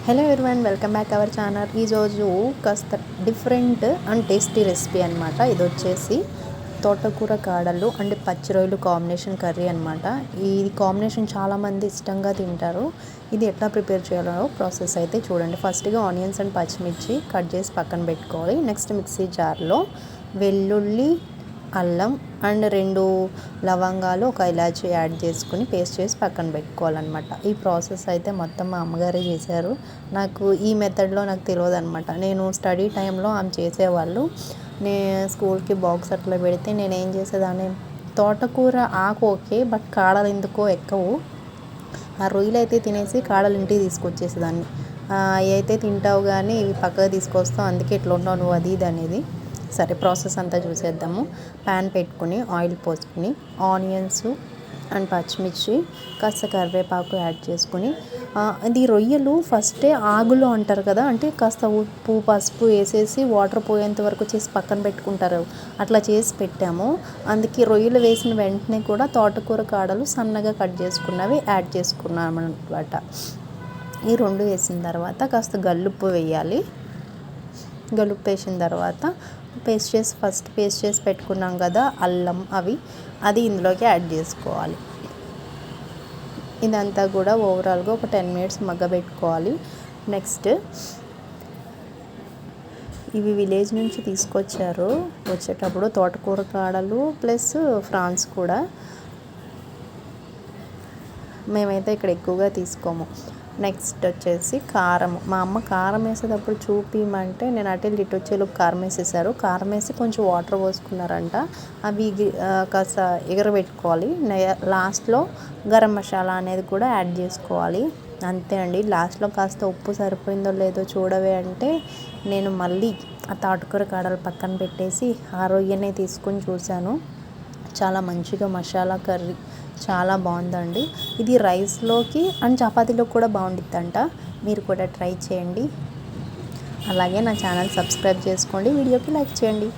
Hello everyone, welcome back our channel. ఈరోజు కాస్త different and tasty recipe అనమాట. ఇది వచ్చేసి తోటకూర కాడలు అండ్ పచ్చి రొయ్యలు కాంబినేషన్ కర్రీ అనమాట. ఈ కాంబినేషన్ చాలామంది ఇష్టంగా తింటారు. ఇది ఎట్లా ప్రిపేర్ చేయాలో ప్రాసెస్ అయితే చూడండి. ఫస్ట్గా ఆనియన్స్ అండ్ పచ్చిమిర్చి కట్ చేసి పక్కన పెట్టుకోవాలి. నెక్స్ట్ మిక్సీ జార్లో వెల్లుల్లి, అల్లం అండ్ 2 లవంగాలు, ఒక ఇలాచీ యాడ్ చేసుకుని పేస్ట్ చేసి పక్కన పెట్టుకోవాలన్నమాట. ఈ ప్రాసెస్ అయితే మొత్తం మా అమ్మగారే చేశారు. నాకు ఈ మెథడ్లో నాకు తెలియదు అనమాట. నేను స్టడీ టైంలో ఆమె చేసేవాళ్ళు. స్కూల్కి బాక్స్ అట్లా పెడితే నేను ఏం చేసేదాన్ని, తోటకూర ఆకు ఓకే, బట్ కాడలు ఎందుకో ఎక్కవు. ఆ రొయ్యలు అయితే తినేసి కాడలు ఇంటికి తీసుకొచ్చేసేదాన్ని. అవి అయితే తింటావు కానీ ఇవి పక్కకు తీసుకొస్తావు, అందుకే ఇట్లా ఉన్నావు నువ్వు, అది ఇది అనేది. సరే, ప్రాసెస్ అంతా చూసేద్దాము. ప్యాన్ పెట్టుకుని ఆయిల్ పోసుకుని ఆనియన్స్ అండ్ పచ్చిమిర్చి, కాస్త కరివేపాకు యాడ్ చేసుకుని, ఇది రొయ్యలు ఫస్టే ఆగులో అంటారు కదా, అంటే కాస్త ఉప్పు పసుపు వేసేసి వాటర్ పోయేంత వరకు చేసి పక్కన పెట్టుకుంటారు. అట్లా చేసి పెట్టాము. అందుకే రొయ్యలు వేసిన వెంటనే కూడా తోటకూర కాడలు సన్నగా కట్ చేసుకున్నవి యాడ్ చేసుకున్నాము అనమాట. ఈ 2 వేసిన తర్వాత కాస్త గల్లుప్పు వేయాలి. గల్లుప్పు వేసిన తర్వాత ఫస్ట్ పేస్ట్ చేసి పెట్టుకున్నాం కదా అల్లం, అది ఇందులోకి యాడ్ చేసుకోవాలి. ఇదంతా కూడా ఓవరాల్గా ఒక 10 మినిట్స్ మగ్గబెట్టుకోవాలి. నెక్స్ట్, ఇవి విలేజ్ నుంచి తీసుకొచ్చారు వచ్చేటప్పుడు, తోటకూర కాడలు ప్లస్ ఫ్రాన్స్ కూడా. మేమైతే ఇక్కడ ఎక్కువగా తీసుకోము. నెక్స్ట్ వచ్చేసి కారం. మా అమ్మ కారం వేసేటప్పుడు చూపిమంటే నేను అటు వచ్చేలోపు కారం వేసేసారు. కారం వేసి కొంచెం వాటర్ పోసుకున్నారంట. అవి కాస్త ఎగరబెట్టుకోవాలి. లాస్ట్లో గరం మసాలా అనేది కూడా యాడ్ చేసుకోవాలి. అంతే అండి. లాస్ట్లో కాస్త ఉప్పు సరిపోయిందో లేదో చూడవే అంటే నేను మళ్ళీ ఆ తోటకూర కాడలు పక్కన పెట్టేసి ఆ రొయ్యనే తీసుకొని చూశాను. చాలా మంచిగా మసాలా కర్రీ, చాలా బాగుందండి. ఇది రైస్లోకి అండ్ చపాతీలోకి కూడా బాగుండిద్దంట. మీరు కూడా ట్రై చేయండి. అలాగే నా ఛానల్ సబ్స్క్రైబ్ చేసుకోండి, వీడియోకి లైక్ చేయండి.